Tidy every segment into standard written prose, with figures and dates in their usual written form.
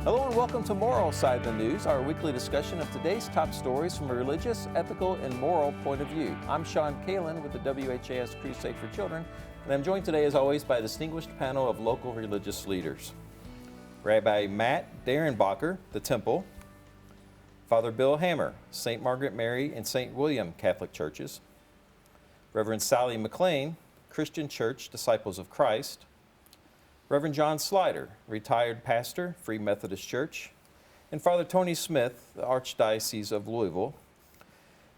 Hello and welcome to Moral Side of the News, our weekly discussion of today's top stories from a religious, ethical, and moral point of view. I'm Sean Kalin with the WHAS Crusade for Children, and I'm joined today, as always, by a distinguished panel of local religious leaders. Rabbi Matt Derenbacher, the Temple, Father Bill Hammer, St. Margaret Mary and St. William Catholic Churches, Reverend Sally McLean, Christian Church Disciples of Christ, Reverend John Slider, retired pastor, Free Methodist Church, and Father Tony Smith, the Archdiocese of Louisville.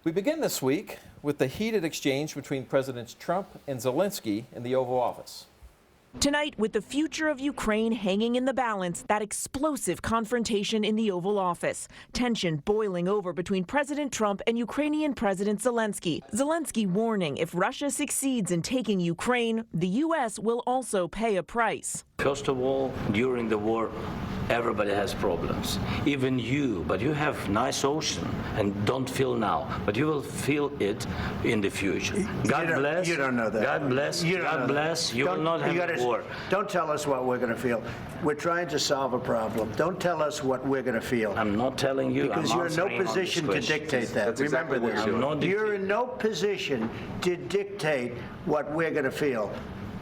We begin this week with the heated exchange between Presidents Trump and Zelensky in the Oval Office. Tonight, with the future of Ukraine hanging in the balance, that explosive confrontation in the Oval Office. Tension boiling over between President Trump and Ukrainian President Zelensky. Zelensky warning if Russia succeeds in taking Ukraine, the U.S. will also pay a price. First of all, during the war, everybody has problems. Even you, but you have nice ocean and don't feel now, but you will feel it in the future. God bless. You don't know that. God bless. God bless. You will not have a war. Don't tell us what we're going to feel. We're trying to solve a problem. Don't tell us what we're going to feel. I'm not telling you. Because you're in no position to dictate that. Remember this. You're in no position to dictate what we're going to feel.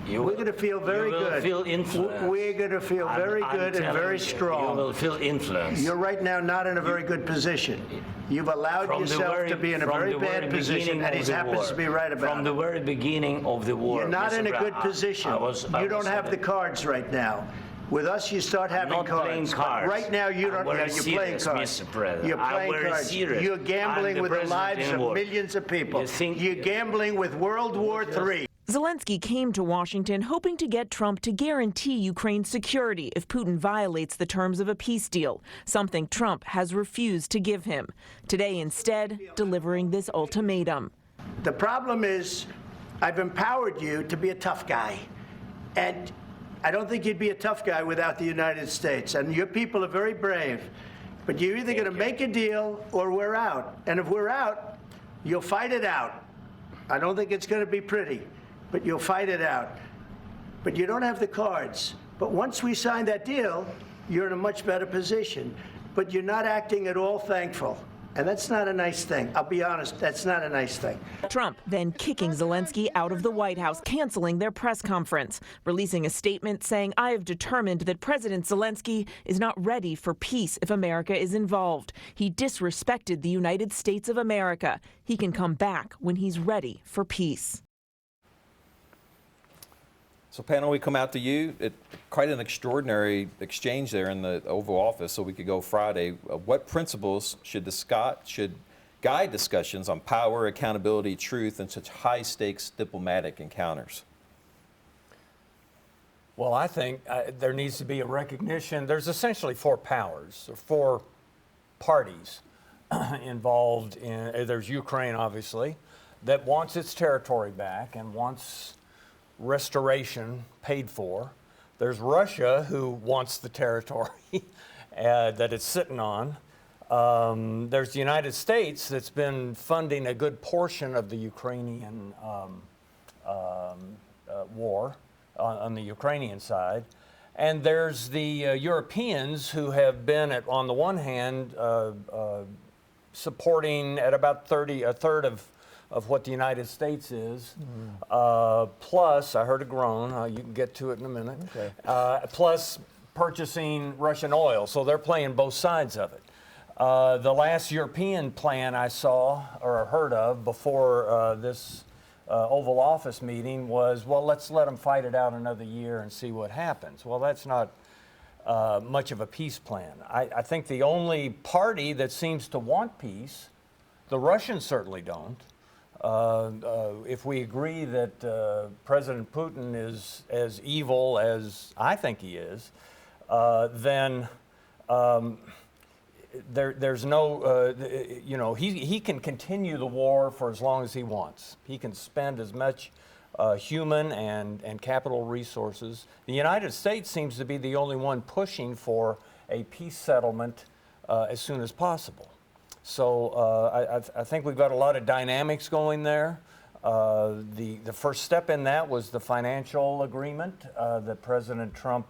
We're going to feel very good. Feel influence. We're going to feel very good and very strong. You will feel influence. You're right now not in a very good position. You've allowed yourself to be in a very bad position, and he happens to be right about it. From the very beginning of the war. You're not in a good position. You don't have the cards right now. With us, you start having cards. Right now, you don't. You're playing cards. You're playing cards. You're gambling with the lives of millions of people. You're gambling with World War III. Zelensky came to Washington hoping to get Trump to guarantee Ukraine's security if Putin violates the terms of a peace deal, something Trump has refused to give him. Today, instead, delivering this ultimatum. The problem is, I've empowered you to be a tough guy. And I don't think you'd be a tough guy without the United States. And your people are very brave. But you're either going to make a deal or we're out. And if we're out, you'll fight it out. I don't think it's going to be pretty, but you'll fight it out. But you don't have the cards. But once we sign that deal, you're in a much better position. But you're not acting at all thankful. And that's not a nice thing. I'll be honest, that's not a nice thing. Trump then kicking Zelensky out of the White House, canceling their press conference, releasing a statement saying, "I have determined that President Zelensky is not ready for peace if America is involved. He disrespected the United States of America. He can come back when he's ready for peace." So panel, we come out to you. Quite an extraordinary exchange there in the Oval Office, so we could go Friday. What principles should guide discussions on power, accountability, truth, and such high-stakes diplomatic encounters? Well, I think there needs to be a recognition. There's essentially four powers, or four parties involved in. There's Ukraine, obviously, that wants its territory back and wants restoration paid for. There's Russia, who wants the territory that it's sitting on. There's the United States that's been funding a good portion of the Ukrainian war on the Ukrainian side. And there's the Europeans who have been, on the one hand, supporting at about a third of what the United States is, plus, I heard a groan, you can get to it in a minute, okay. Plus purchasing Russian oil, so they're playing both sides of it. The last European plan I saw or heard of before this Oval Office meeting was, well, let's let them fight it out another year and see what happens. Well, that's not much of a peace plan. I think the only party that seems to want peace, the Russians certainly don't. If we agree that President Putin is as evil as I think he is, then there's no, he can continue the war for as long as he wants. He can spend as much human and capital resources. The United States seems to be the only one pushing for a peace settlement as soon as possible. So I think we've got a lot of dynamics going there. The first step in that was the financial agreement that President Trump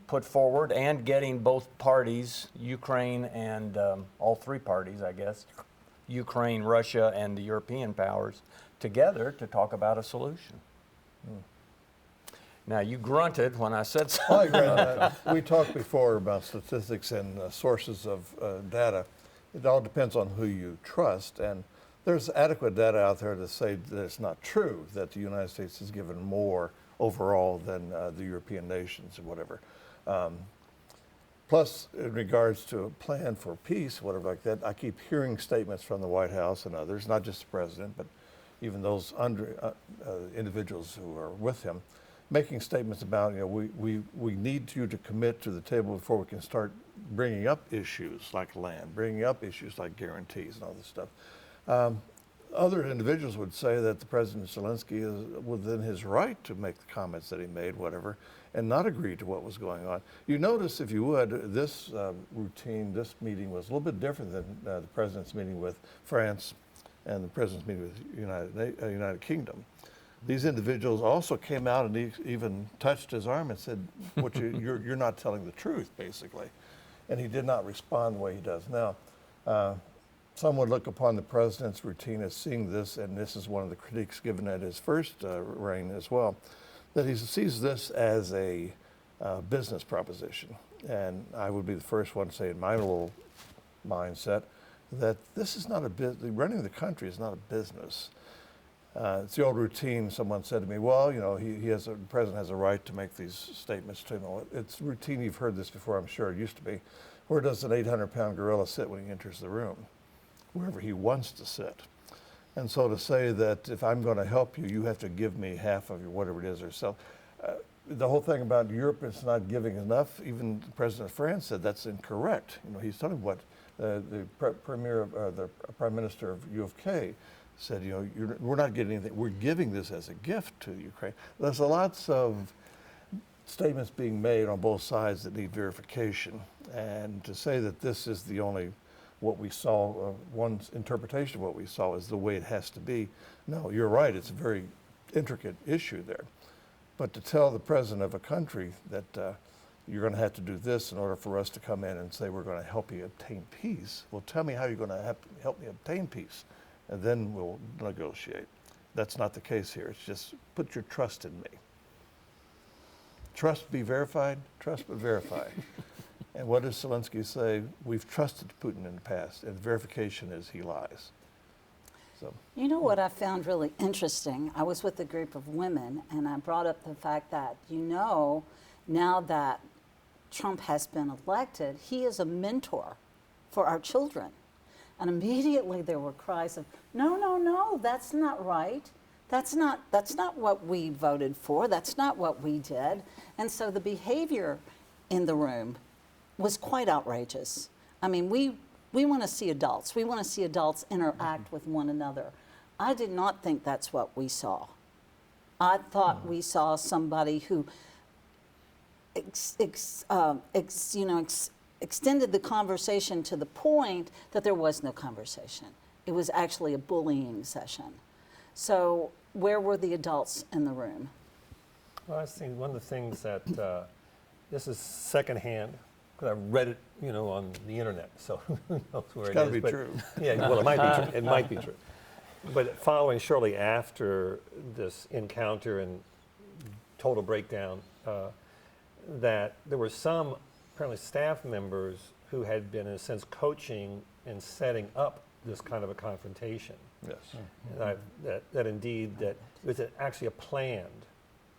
put forward, and getting both parties, Ukraine and all three parties, I guess, Ukraine, Russia, and the European powers, together to talk about a solution. Now, you grunted when I said so. I agree. We talked before about statistics and sources of data. It all depends on who you trust, and there's adequate data out there to say that it's not true that the United States has given more overall than the European nations or whatever. Plus, in regards to a plan for peace, whatever like that, I keep hearing statements from the White House and others, not just the president, but even those individuals who are with him, making statements about, we need you to commit to the table before we can start bringing up issues like land, bringing up issues like guarantees and all this stuff. Other individuals would say that the President Zelensky is within his right to make the comments that he made, whatever, and not agree to what was going on. You notice, if you would, this routine, this meeting was a little bit different than the President's meeting with France and the President's meeting with United Kingdom. These individuals also came out and he even touched his arm and said, you're not telling the truth, basically. And he did not respond the way he does now. Some would look upon the president's routine as seeing this, and this is one of the critiques given at his first reign as well, that he sees this as a business proposition. And I would be the first one to say, in my little mindset, that this is not a business. Running the country is not a business. It's the old routine. Someone said to me, well, the president has a right to make these statements to him. It's routine. You've heard this before, I'm sure. It used to be. Where does an 800-pound gorilla sit when he enters the room? Wherever he wants to sit. And so to say that if I'm going to help you, you have to give me half of your whatever it is or so. The whole thing about Europe is not giving enough. Even the President of France said that's incorrect. He's telling what the Prime Minister of U of K said, we're not getting anything. We're giving this as a gift to Ukraine. There's lots of statements being made on both sides that need verification. And to say that this is the only what we saw, one's interpretation of what we saw is the way it has to be. No, you're right, it's a very intricate issue there. But to tell the president of a country that you're going to have to do this in order for us to come in and say we're going to help you obtain peace, well, tell me how you're going to help me obtain peace, and then we'll negotiate. That's not the case here. It's just put your trust in me. Trust be verified, trust but verified. And what does Zelensky say? We've trusted Putin in the past, and verification is he lies. So. You know what I found really interesting? I was with a group of women, and I brought up the fact that, now that Trump has been elected, he is a mentor for our children. And immediately there were cries of, no, that's not right. That's not what we voted for. That's not what we did. And so the behavior in the room was quite outrageous. I mean, we want to see adults. We want to see adults interact with one another. I did not think that's what we saw. I thought we saw somebody who extended the conversation to the point that there was no conversation. It was actually a bullying session. So where were the adults in the room? Well, I think one of the things that this is secondhand. I read it, on the internet, so who knows where it's it got to is. be true. Yeah, well, it might be true. It might be true. But following shortly after this encounter and total breakdown, that there were some apparently staff members who had been, in a sense, coaching and setting up this kind of a confrontation. Yes. And that indeed that it was actually a planned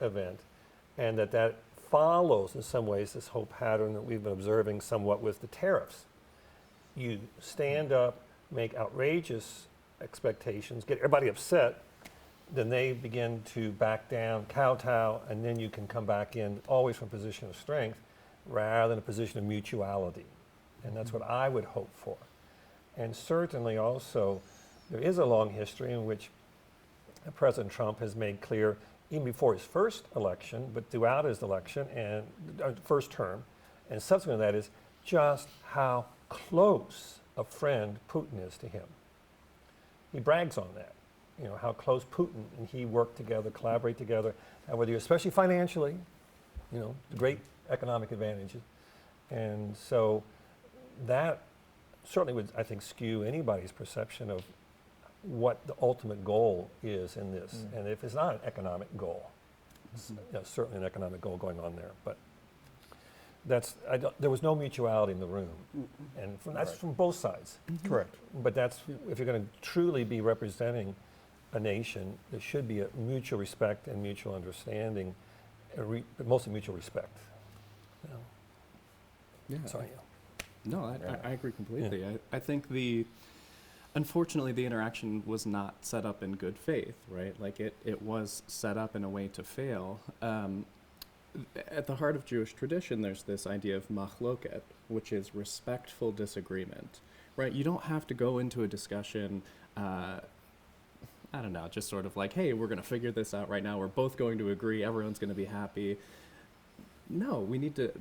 event, and that follows in some ways this whole pattern that we've been observing somewhat with the tariffs. You stand up, make outrageous expectations, get everybody upset, then they begin to back down, kowtow, and then you can come back in always from a position of strength rather than a position of mutuality. And that's what I would hope for. And certainly also, there is a long history in which President Trump has made clear, even before his first election, but throughout his election and first term, and subsequent to that, is just how close a friend Putin is to him. He brags on that, how close Putin and he work together, collaborate together, and whether you, especially financially, the great economic advantages. And so that certainly would, I think, skew anybody's perception of what the ultimate goal is in this. And if it's not an economic goal, it's, certainly an economic goal going on there, but there was no mutuality in the room, and that's from both sides. Correct. But that's, if you're going to truly be representing a nation, there should be a mutual respect and mutual understanding, but mostly mutual respect. Yeah. Sorry. No, I agree completely. I think unfortunately, the interaction was not set up in good faith, right? Like it was set up in a way to fail. At the heart of Jewish tradition, there's this idea of machloket, which is respectful disagreement, right? You don't have to go into a discussion, I don't know, just sort of like, hey, we're going to figure this out right now. We're both going to agree. Everyone's going to be happy. No, we need to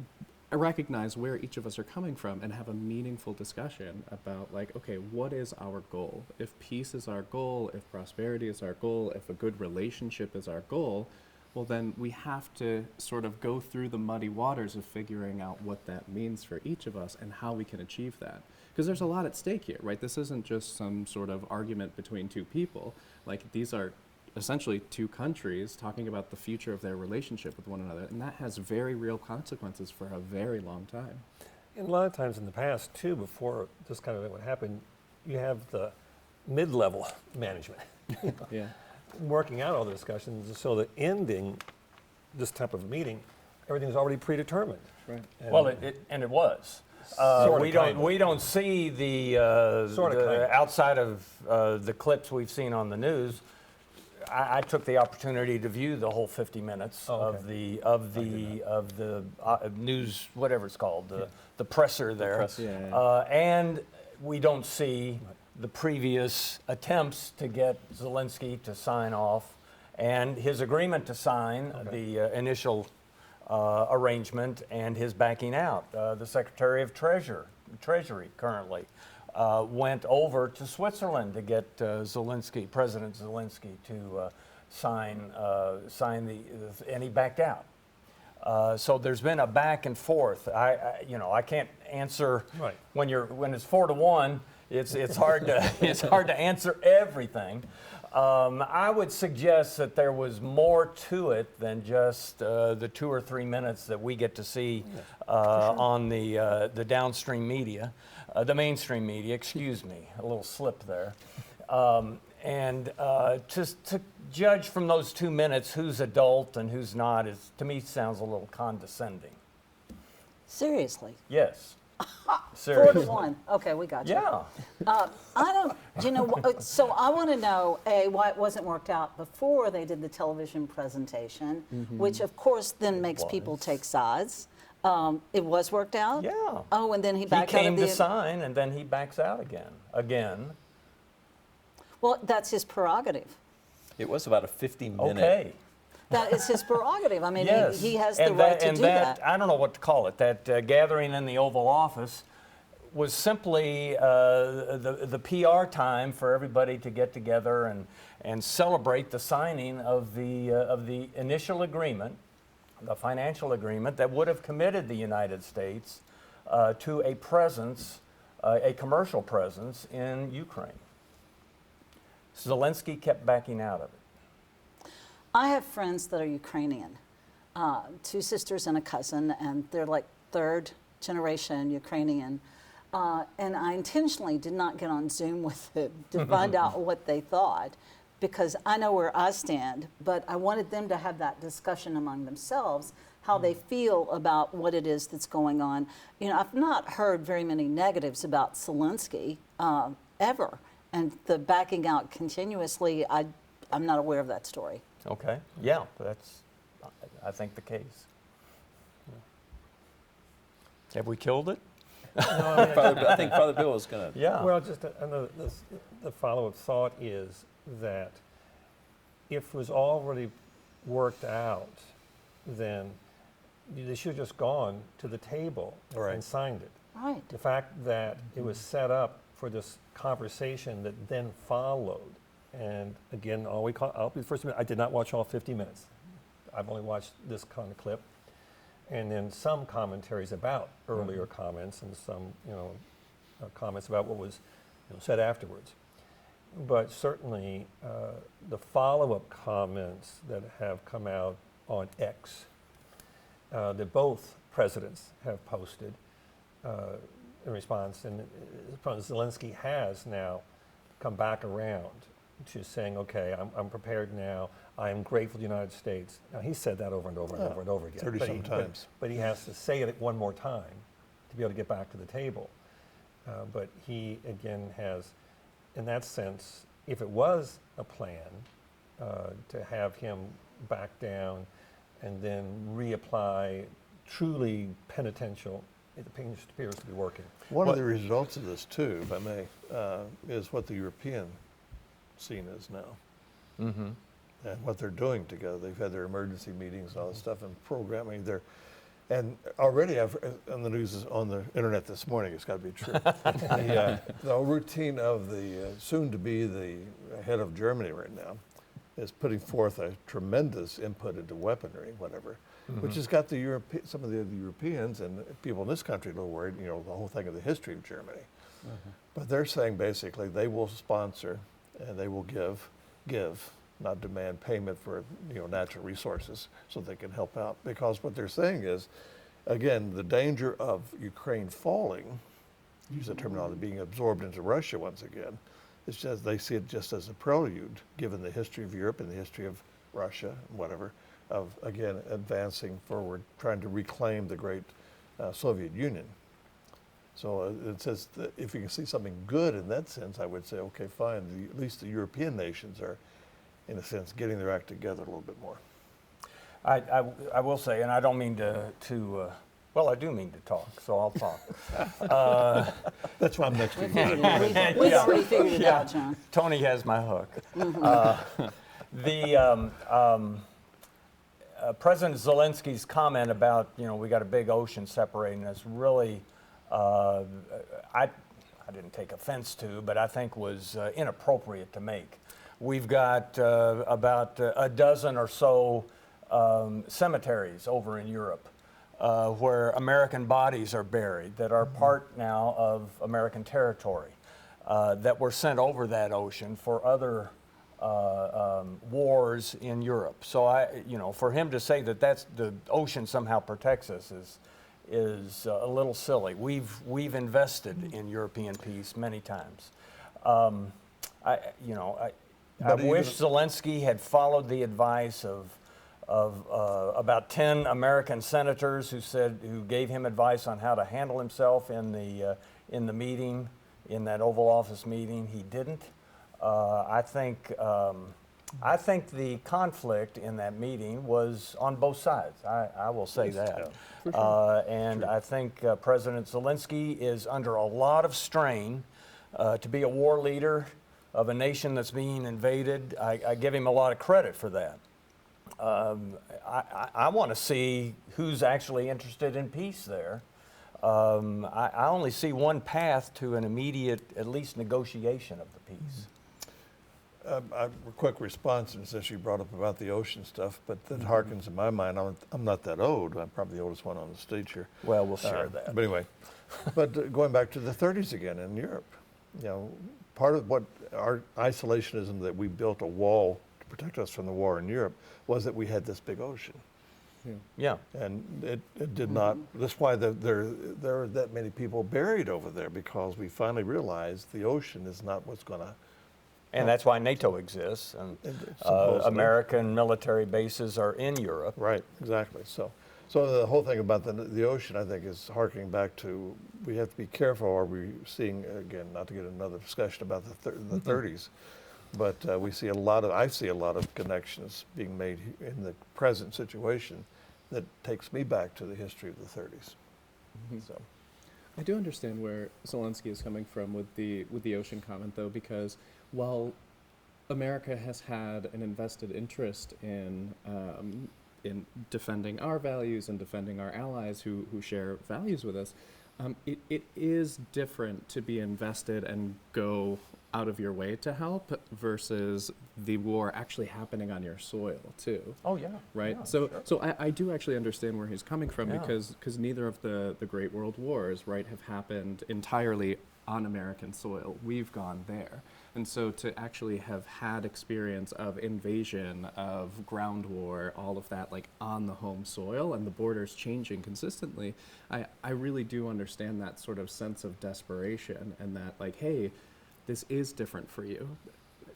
recognize where each of us are coming from and have a meaningful discussion about, like, okay, what is our goal? If peace is our goal, if prosperity is our goal, if a good relationship is our goal, well, then we have to sort of go through the muddy waters of figuring out what that means for each of us and how we can achieve that. Because there's a lot at stake here, right? This isn't just some sort of argument between two people. Like, these are essentially two countries talking about the future of their relationship with one another, and that has very real consequences for a very long time. And a lot of times in the past, too, before this kind of thing would happen, you have the mid-level management. Yeah. Working out all the discussions so that ending this type of meeting, everything's already predetermined. Right. And Well, it was. We don't see the outside of the clips we've seen on the news. I took the opportunity to view the whole 50 minutes of the news, whatever it's called, the presser there, press, and we don't see the previous attempts to get Zelensky to sign off, and his agreement to sign the initial arrangement and his backing out. The Secretary of Treasury currently went over to Switzerland to get President Zelensky to sign and he backed out. So there's been a back and forth. I can't answer when it's 4-1. It's hard to answer everything. I would suggest that there was more to it than just the 2 or 3 minutes that we get to see on the downstream media, the mainstream media. Excuse me, a little slip there. And to judge from those 2 minutes who's adult and who's not to me sounds a little condescending. Seriously. Yes. 4-1. Okay, we got you. Yeah. So I want to know, why it wasn't worked out before they did the television presentation, which of course then makes people take sides. It was worked out? Yeah. Oh, and then he backed out of He came to sign, and then he backs out again. Well, that's his prerogative. It was about a 50-minute. Okay. That is his prerogative. I mean, Yes. he has the right to do that. I don't know what to call it. That gathering in the Oval Office was simply the PR time for everybody to get together and celebrate the signing of the initial agreement, the financial agreement that would have committed the United States to a presence, a commercial presence in Ukraine. Zelensky kept backing out of it. I have friends that are Ukrainian, 2 sisters and a cousin, and they're like 3rd generation Ukrainian. And I intentionally did not get on Zoom with them to find out what they thought, because I know where I stand, but I wanted them to have that discussion among themselves, how they feel about what it is that's going on. I've not heard very many negatives about Zelensky ever, and the backing out continuously, I'm not aware of that story. Okay. Yeah, that's, I think, the case. Have we killed it? I think Father Bill was going to. Yeah. Well, just the follow-up thought is that if it was already worked out, then they should have just gone to the table and signed it. Right. The fact that it was set up for this conversation that then followed, and again, I'll be the first to admit, I did not watch all 50 minutes. I've only watched this kind of clip. and then some commentaries about earlier comments and some, comments about what was said afterwards. But certainly the follow-up comments that have come out on X that both presidents have posted in response, and Zelensky has now come back around to saying, okay, I'm prepared now. I am grateful to the United States. Now, he said that over and over and over and over again. 30-some times. But he has to say it one more time to be able to get back to the table. But he, again, has, in that sense, if it was a plan to have him back down and then reapply truly penitential, it appears to be working. One of the results of this, too, if I may, is what the European scene is now. Mm-hmm. And what they're doing together. They've had their emergency meetings and all this stuff and programming. And already on the news, on the internet this morning, it's got to be true. The routine of the soon-to-be the head of Germany right now is putting forth a tremendous input into weaponry, whatever, which has got some of the Europeans and people in this country a little worried, the whole thing of the history of Germany. But they're saying basically they will sponsor and they will give, not demand payment for natural resources so they can help out. Because what they're saying is, again, the danger of Ukraine falling, use the terminology, being absorbed into Russia once again, it's just they see it just as a prelude, given the history of Europe and the history of Russia and whatever, of again advancing forward, trying to reclaim the great Soviet Union. So it says that if you can see something good in that sense, I would say, okay, fine. At least the European nations are, in a sense, getting their act together a little bit more. I will say, and I don't mean well, I do mean to talk, so I'll talk. That's why I'm next to you. We've already figured it out, John. Tony has my hook. President Zelensky's comment about, we got a big ocean separating us really, I didn't take offense to, but I think was inappropriate to make. We've got about a dozen or so cemeteries over in Europe where American bodies are buried that are part now of American territory that were sent over that ocean for other wars in Europe. So for him to say that the ocean somehow protects us is a little silly. We've invested in European peace many times. I wish Zelensky had followed the advice of about 10 American senators who gave him advice on how to handle himself in the meeting, in that Oval Office meeting. He didn't. I think the conflict in that meeting was on both sides. I will say that. Yeah, for sure. I think President Zelensky is under a lot of strain to be a war leader of a nation that's being invaded. I give him a lot of credit for that. I want to see who's actually interested in peace there. I only see one path to an immediate, at least, negotiation of the peace. A quick response, and since you brought up about the ocean stuff, but that harkens in my mind. I'm not that old. I'm probably the oldest one on the stage here. Well, we'll share that. But anyway, going back to the 30s again in Europe, part of what our isolationism that we built a wall to protect us from the war in Europe was that we had this big ocean. Yeah. And it did not. That's why there are that many people buried over there, because we finally realized the ocean is not what's going to. And that's why NATO exists, and American military bases are in Europe. Right, exactly. So the whole thing about the ocean, I think, is harkening back to, we have to be careful. Are we seeing, again, not to get another discussion about the 30s, but I see a lot of connections being made in the present situation that takes me back to the history of the 30s. So. I do understand where Zelensky is coming from with the ocean comment, though, because while America has had an invested interest in defending our values and defending our allies who share values with us, it is different to be invested and go out of your way to help versus the war actually happening on your soil too. Oh yeah. Right. Yeah, so sure. so I do actually understand where he's coming from Yeah. because neither of the great world wars, right, have happened entirely on American soil. We've gone there. And so to actually have had experience of invasion, of ground war, all of that like on the home soil and the borders changing consistently, I really do understand that sort of sense of desperation and that like, hey, this is different for you.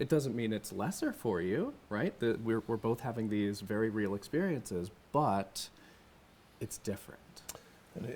It doesn't mean it's lesser for you, right? We're both having these very real experiences, but it's different.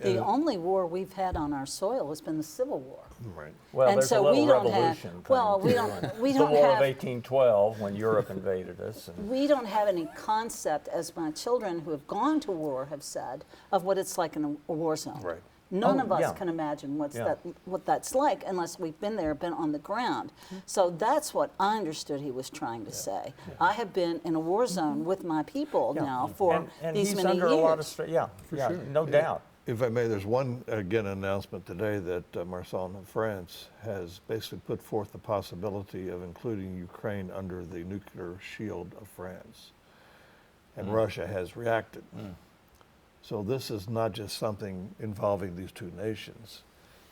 The only war we've had on our soil has been the Civil War. Right. Well, And there's so a little we don't have- revolution. well, we coming don't- too, we and don't the War have- of 1812 when Europe invaded us. And We don't have any concept, as my children who have gone to war have said, of what it's like in a war zone. Right. None Oh, of us yeah. can imagine Yeah. what that's like unless we've been there, been on the ground. So that's what I understood he was trying to say. I have been in a war zone with my people Yeah. now for and these he's many under years. a lot of stress. Yeah, yeah, no doubt. If I may, there's one, again, announcement today that Marcel in France has basically put forth the possibility of including Ukraine under the nuclear shield of France. And Russia has reacted. So this is not just something involving these two nations.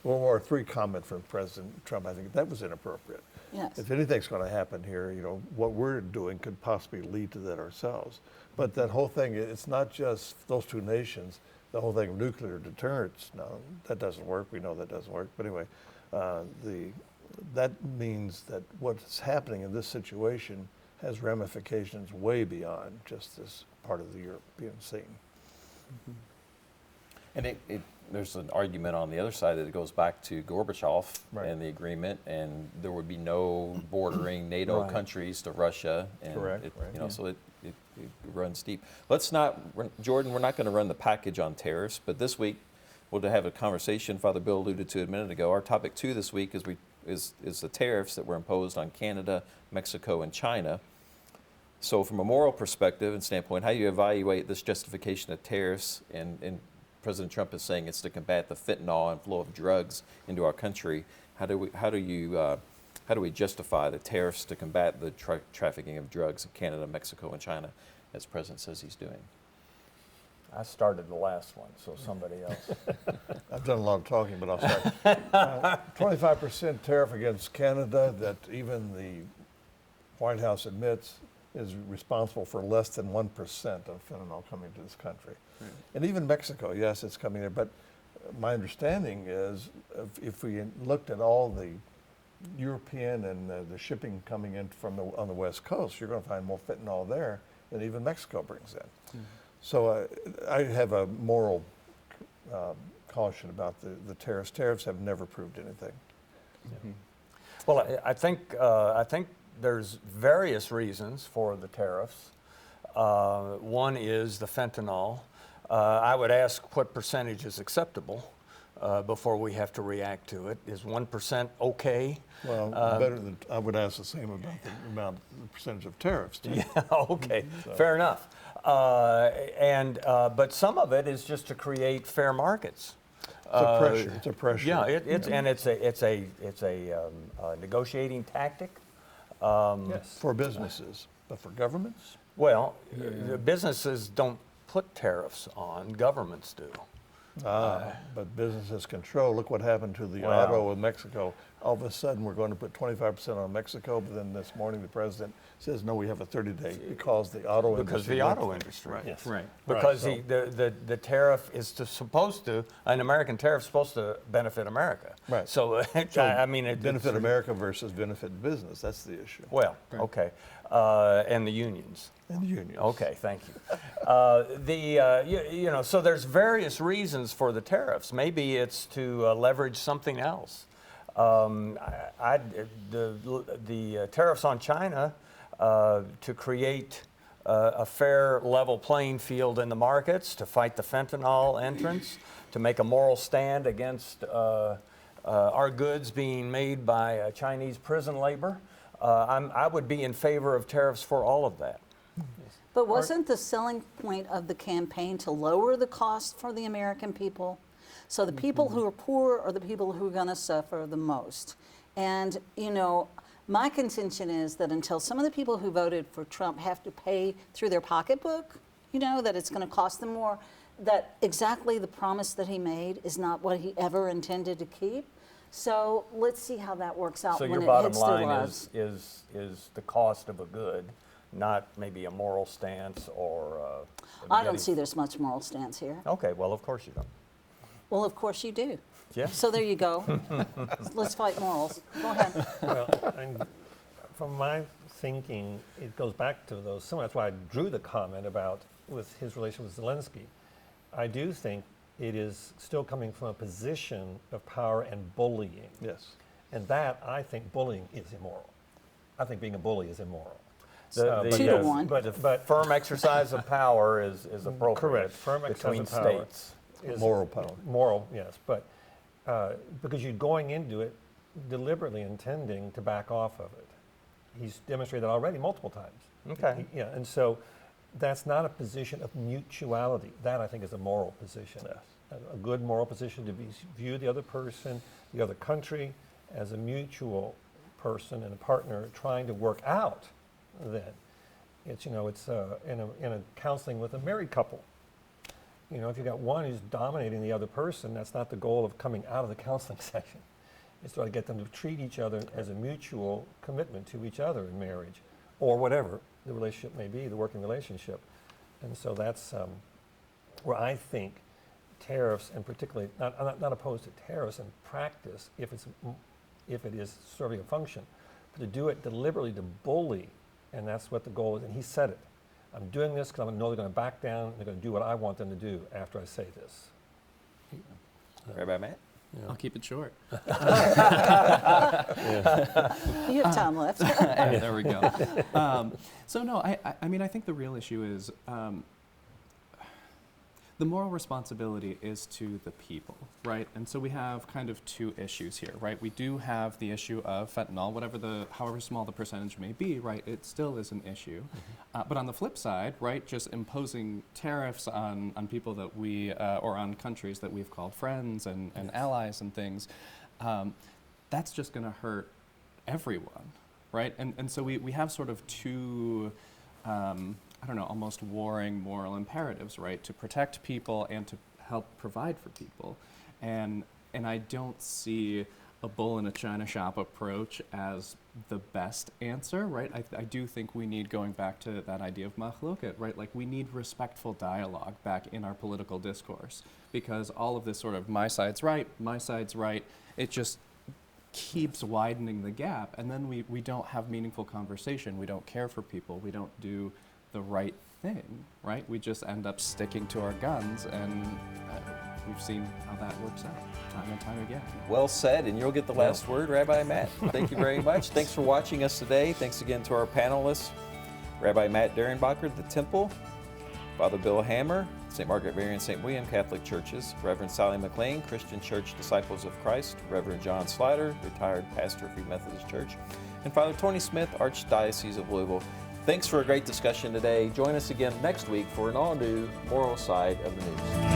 World War III comment from President Trump, I think that was inappropriate. Yes. If anything's going to happen here, you know, what we're doing could possibly lead to that ourselves. But that whole thing, it's not just those two nations. The whole thing of nuclear deterrence, no, that doesn't work. We know that doesn't work. But anyway, that means that what's happening in this situation has ramifications way beyond just this part of the European scene. And there's an argument on the other side that it goes back to Gorbachev Right. and the agreement, and there would be no bordering NATO Right. countries to Russia. And Correct, it, right. you know, so it runs deep. Let's not, Jordan, we're not going to run the package on tariffs, but this week we'll have a conversation Father Bill alluded to a minute ago. Our topic 2 this week is the tariffs that were imposed on Canada, Mexico, and China. So from a moral perspective and standpoint, how do you evaluate this justification of tariffs? And President Trump is saying it's to combat the fentanyl and flow of drugs into our country. How do we justify the tariffs to combat the trafficking of drugs in Canada, Mexico, and China, as the President says he's doing? I started the last one, so somebody else. I've done a lot of talking, but I'll start. 25% tariff against Canada that even the White House admits is responsible for less than 1% of fentanyl coming to this country. Right. And even Mexico, yes, it's coming there, but my understanding is if we looked at all the European and the shipping coming in from on the West Coast, you're going to find more fentanyl there than even Mexico brings in. So I have a moral caution about the tariffs. Tariffs have never proved anything. Well, I think there's various reasons for the tariffs. One is the fentanyl. I would ask what percentage is acceptable before we have to react to it. Is 1% okay? Well, better than I would ask the same about the percentage of tariffs too. Yeah, okay, fair enough. But some of it is just to create fair markets. It's a pressure. Yeah, it's a negotiating tactic. Yes. For businesses, but for governments? Well, the businesses don't put tariffs on, governments do. But businesses control. Look what happened to the Wow. auto in Mexico. All of a sudden, we're going to put 25% on Mexico, but then this morning the president says, no, we have a 30-day because the auto industry. Because the auto industry. Right. Yes. Right. Because Right, the tariff is supposed to, an American tariff is supposed to benefit America. Right. So, I mean, Benefit America versus benefit business. That's the issue. Well, Right. okay. And the unions. And the unions. Okay, thank you. So there's various reasons for the tariffs. Maybe it's to leverage something else. The tariffs on China to create a fair, level playing field in the markets, to fight the fentanyl entrance, to make a moral stand against our goods being made by Chinese prison labor. I would be in favor of tariffs for all of that. But wasn't the selling point of the campaign to lower the cost for the American people? So the people who are poor are the people who are going to suffer the most. And, you know, my contention is that until some of the people who voted for Trump have to pay through their pocketbook, you know, that it's going to cost them more, that exactly the promise that he made is not what he ever intended to keep. So let's see how that works out So when your it bottom hits their line lives. is the cost of a good, not maybe a moral stance or. I don't see there's much moral stance here. Okay, well, of course you don't. Well, of course you do. Yeah. So there you go. Let's fight morals. Go ahead. Well, from my thinking, it goes back to those similar. That's why I drew the comment about with his relation with Zelensky. I do think it is still coming from a position of power and bullying. Yes. And that, I think, bullying is immoral. I think being a bully is immoral. The 2 to 1. But firm exercise of power is appropriate. correct. Firm between exercise of power states. is Moral power. Moral, yes. But because you're going into it deliberately intending to back off of it. He's demonstrated that already multiple times. Okay. Yeah, and so that's not a position of mutuality. That, I think, is a moral position. Yes. A good moral position to view the other person, the other country, as a mutual person and a partner trying to work out. Then, it's in a counseling with a married couple. You know, if you've got one who's dominating the other person, that's not the goal of coming out of the counseling session. It's to get them to treat each other as a mutual commitment to each other in marriage, or whatever the relationship may be, the working relationship. And so that's where I think tariffs, and particularly, I'm not opposed to tariffs in practice if it is serving a function, but to do it deliberately to bully, and that's what the goal is. And he said it. I'm doing this because I know they're going to back down, and they're going to do what I want them to do after I say this. Rabbi Matt? I'll keep it short. You have time left. There we go. So no, I mean, I think the real issue is the moral responsibility is to the people, right? And so we have kind of two issues here, right? We do have the issue of fentanyl, however small the percentage may be, right? It still is an issue. But on the flip side, right, just imposing tariffs on people that we, or on countries that we've called friends and allies and things, that's just gonna hurt everyone, right? And so we have sort of two, I don't know, almost warring moral imperatives, right? To protect people and to help provide for people. And I don't see a bull in a china shop approach as the best answer, right? I do think we need, going back to that idea of machloket, right? Like, we need respectful dialogue back in our political discourse, because all of this sort of my side's right, it just keeps widening the gap, and then we don't have meaningful conversation, we don't care for people, we don't do the right thing, right? We just end up sticking to our guns, and we've seen how that works out time and time again. Well said, and you'll get the last word, Rabbi Matt. Thank you very much. Thanks for watching us today. Thanks again to our panelists, Rabbi Matt Derenbacher, the Temple, Father Bill Hammer, St. Margaret Mary and St. William Catholic Churches, Reverend Sally McLean, Christian Church Disciples of Christ, Reverend John Slider, retired pastor of Free Methodist Church, and Father Tony Smith, Archdiocese of Louisville. Thanks for a great discussion today. Join us again next week for an all-new Moral Side of the News.